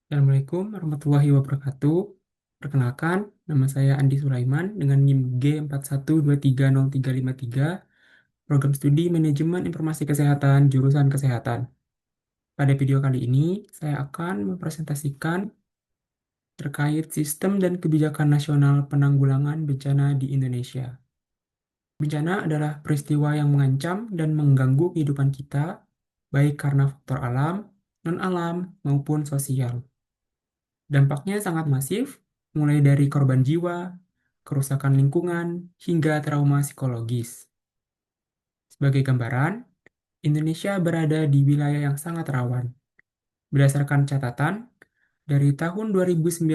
Assalamualaikum warahmatullahi wabarakatuh. Perkenalkan, nama saya Andi Sulaiman dengan NIM G41230353, Program Studi Manajemen Informasi Kesehatan, jurusan Kesehatan. Pada video kali ini, saya akan mempresentasikan terkait sistem dan kebijakan nasional penanggulangan bencana di Indonesia. Bencana adalah peristiwa yang mengancam dan mengganggu kehidupan kita, baik karena faktor alam, non-alam, maupun sosial. Dampaknya sangat masif, mulai dari korban jiwa, kerusakan lingkungan, hingga trauma psikologis. Sebagai gambaran, Indonesia berada di wilayah yang sangat rawan. Berdasarkan catatan, dari tahun 2019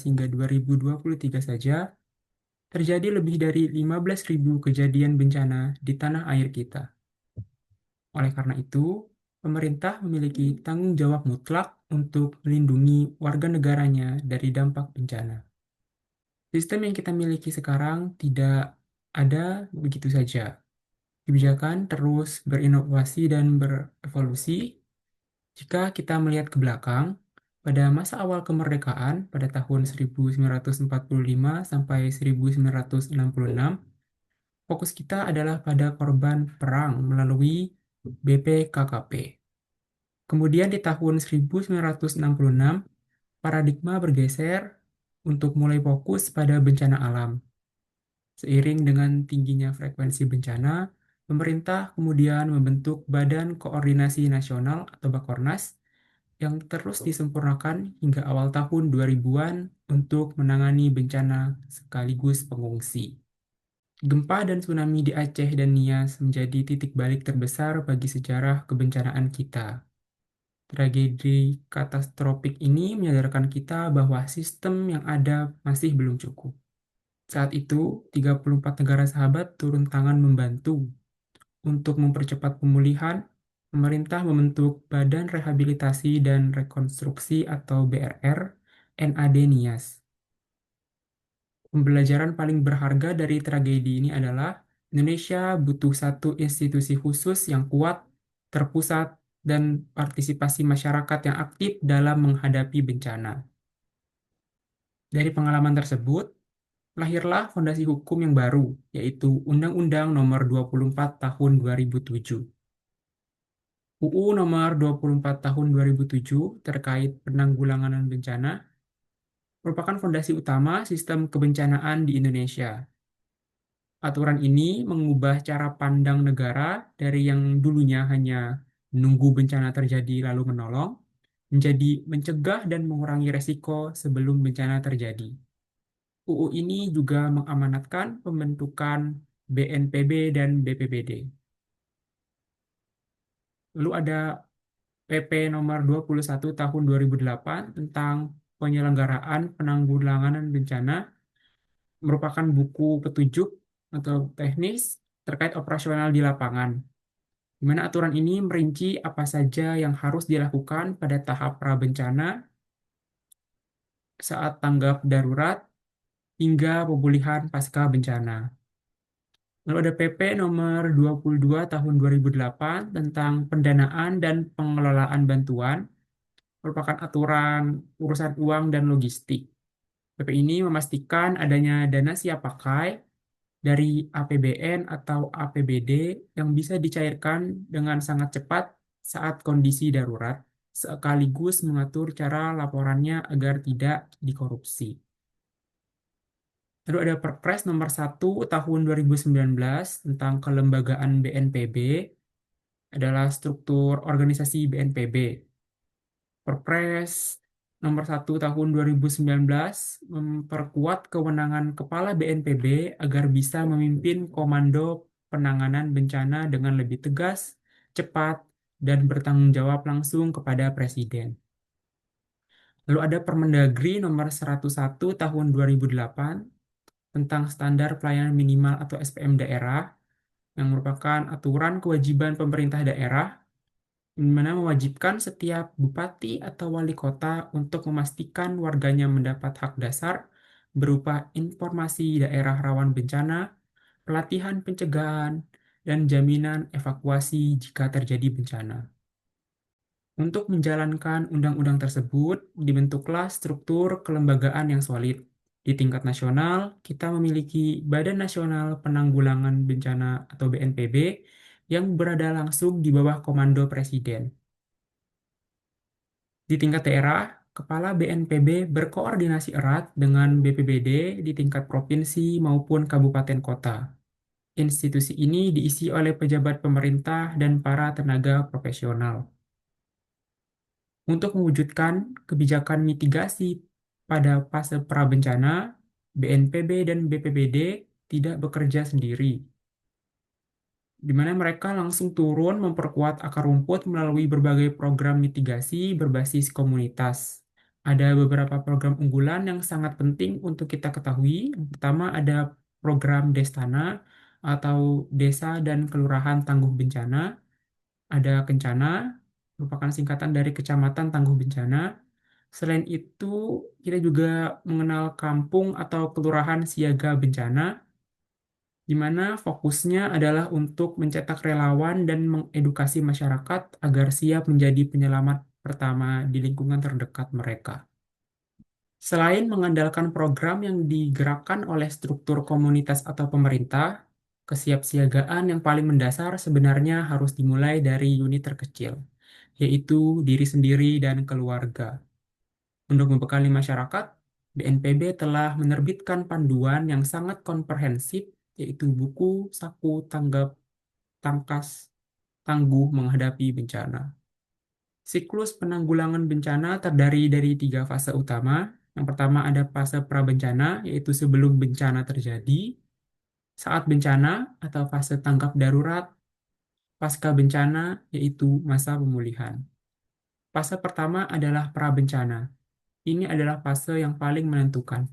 hingga 2023 saja, terjadi lebih dari 15.000 kejadian bencana di tanah air kita. Oleh karena itu, pemerintah memiliki tanggung jawab mutlak untuk melindungi warga negaranya dari dampak bencana. Sistem yang kita miliki sekarang tidak ada begitu saja. Kebijakan terus berinovasi dan berevolusi. Jika kita melihat ke belakang, pada masa awal kemerdekaan pada tahun 1945 sampai 1966, fokus kita adalah pada korban perang melalui BPKKP. Kemudian di tahun 1966, paradigma bergeser untuk mulai fokus pada bencana alam. Seiring dengan tingginya frekuensi bencana, pemerintah kemudian membentuk Badan Koordinasi Nasional atau Bakornas yang terus disempurnakan hingga awal tahun 2000-an untuk menangani bencana sekaligus pengungsi. Gempa dan tsunami di Aceh dan Nias menjadi titik balik terbesar bagi sejarah kebencanaan kita. Tragedi katastrofik ini menyadarkan kita bahwa sistem yang ada masih belum cukup. Saat itu, 34 negara sahabat turun tangan membantu. Untuk mempercepat pemulihan, pemerintah membentuk Badan Rehabilitasi dan Rekonstruksi atau BRR NAD Nias. Pembelajaran paling berharga dari tragedi ini adalah Indonesia butuh satu institusi khusus yang kuat, terpusat, dan partisipasi masyarakat yang aktif dalam menghadapi bencana. Dari pengalaman tersebut, lahirlah fondasi hukum yang baru, yaitu Undang-Undang Nomor 24 Tahun 2007. UU Nomor 24 Tahun 2007 terkait penanggulangan bencana merupakan fondasi utama sistem kebencanaan di Indonesia. Aturan ini mengubah cara pandang negara dari yang dulunya hanya menunggu bencana terjadi lalu menolong, menjadi mencegah dan mengurangi resiko sebelum bencana terjadi. UU ini juga mengamanatkan pembentukan BNPB dan BPBD. Lalu ada PP nomor 21 tahun 2008 tentang penyelenggaraan penanggulangan bencana, merupakan buku petunjuk atau teknis terkait operasional di lapangan, di mana aturan ini merinci apa saja yang harus dilakukan pada tahap prabencana, saat tanggap darurat, hingga pemulihan pasca bencana. Lalu ada PP nomor 22 tahun 2008 tentang pendanaan dan pengelolaan bantuan, merupakan aturan urusan uang dan logistik. PP ini memastikan adanya dana siap pakai dari APBN atau APBD yang bisa dicairkan dengan sangat cepat saat kondisi darurat, sekaligus mengatur cara laporannya agar tidak dikorupsi. Lalu ada Perpres nomor 1 tahun 2019 tentang kelembagaan BNPB, adalah struktur organisasi BNPB. Perpres nomor 1 tahun 2019 memperkuat kewenangan Kepala BNPB agar bisa memimpin Komando Penanganan Bencana dengan lebih tegas, cepat, dan bertanggung jawab langsung kepada Presiden. Lalu ada Permendagri nomor 101 tahun 2008 tentang Standar Pelayanan Minimal atau SPM daerah, yang merupakan aturan kewajiban pemerintah daerah di mana mewajibkan setiap bupati atau wali kota untuk memastikan warganya mendapat hak dasar berupa informasi daerah rawan bencana, pelatihan pencegahan, dan jaminan evakuasi jika terjadi bencana. Untuk menjalankan undang-undang tersebut, dibentuklah struktur kelembagaan yang solid. Di tingkat nasional, kita memiliki Badan Nasional Penanggulangan Bencana atau BNPB yang berada langsung di bawah komando Presiden. Di tingkat daerah, Kepala BNPB berkoordinasi erat dengan BPBD di tingkat provinsi maupun kabupaten kota. Institusi ini diisi oleh pejabat pemerintah dan para tenaga profesional. Untuk mewujudkan kebijakan mitigasi pada fase prabencana, BNPB dan BPBD tidak bekerja sendiri, di mana mereka langsung turun memperkuat akar rumput melalui berbagai program mitigasi berbasis komunitas. Ada beberapa program unggulan yang sangat penting untuk kita ketahui. Yang pertama ada program Destana atau Desa dan Kelurahan Tangguh Bencana. Ada Kencana, merupakan singkatan dari Kecamatan Tangguh Bencana. Selain itu, kita juga mengenal kampung atau kelurahan siaga bencana, di mana fokusnya adalah untuk mencetak relawan dan mengedukasi masyarakat agar siap menjadi penyelamat pertama di lingkungan terdekat mereka. Selain mengandalkan program yang digerakkan oleh struktur komunitas atau pemerintah, kesiapsiagaan yang paling mendasar sebenarnya harus dimulai dari unit terkecil, yaitu diri sendiri dan keluarga. Untuk membekali masyarakat, BNPB telah menerbitkan panduan yang sangat komprehensif, yaitu buku Saku Tanggap Tangkas Tangguh Menghadapi Bencana. Siklus penanggulangan bencana terdiri dari 3 fase utama. Yang pertama ada fase prabencana, yaitu sebelum bencana terjadi, saat bencana atau fase tanggap darurat, pasca bencana, yaitu masa pemulihan. Fase pertama adalah prabencana. Ini adalah fase yang paling menentukan.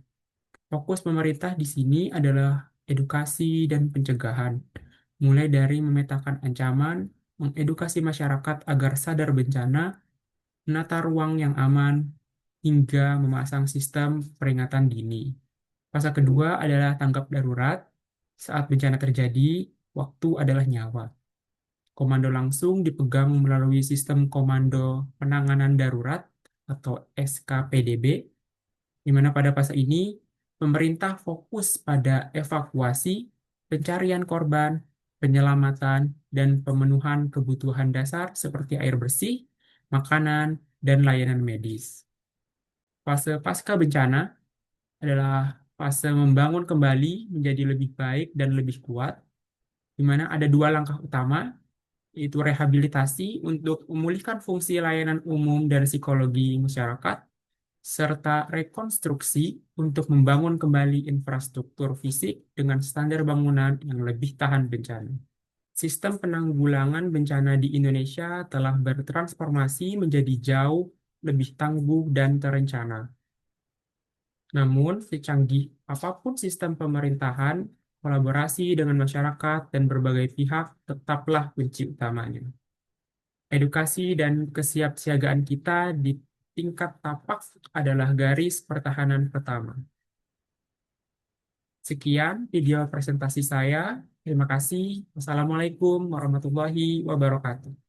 Fokus pemerintah di sini adalah edukasi dan pencegahan, mulai dari memetakan ancaman, mengedukasi masyarakat agar sadar bencana, menata ruang yang aman, hingga memasang sistem peringatan dini. Fase kedua adalah tanggap darurat. Saat bencana terjadi, waktu adalah nyawa. Komando langsung dipegang melalui sistem Komando Penanganan Darurat atau SKPDB, di mana pada fase ini pemerintah fokus pada evakuasi, pencarian korban, penyelamatan, dan pemenuhan kebutuhan dasar seperti air bersih, makanan, dan layanan medis. Fase pasca bencana adalah fase membangun kembali menjadi lebih baik dan lebih kuat, di mana ada 2 langkah utama, yaitu rehabilitasi untuk memulihkan fungsi layanan umum dan psikologi masyarakat, serta rekonstruksi untuk membangun kembali infrastruktur fisik dengan standar bangunan yang lebih tahan bencana. Sistem penanggulangan bencana di Indonesia telah bertransformasi menjadi jauh lebih tangguh dan terencana. Namun, secanggih apapun sistem pemerintahan, kolaborasi dengan masyarakat dan berbagai pihak tetaplah kunci utamanya. Edukasi dan kesiapsiagaan kita di tingkat tapak adalah garis pertahanan pertama. Sekian video presentasi saya. Terima kasih. Wassalamualaikum warahmatullahi wabarakatuh.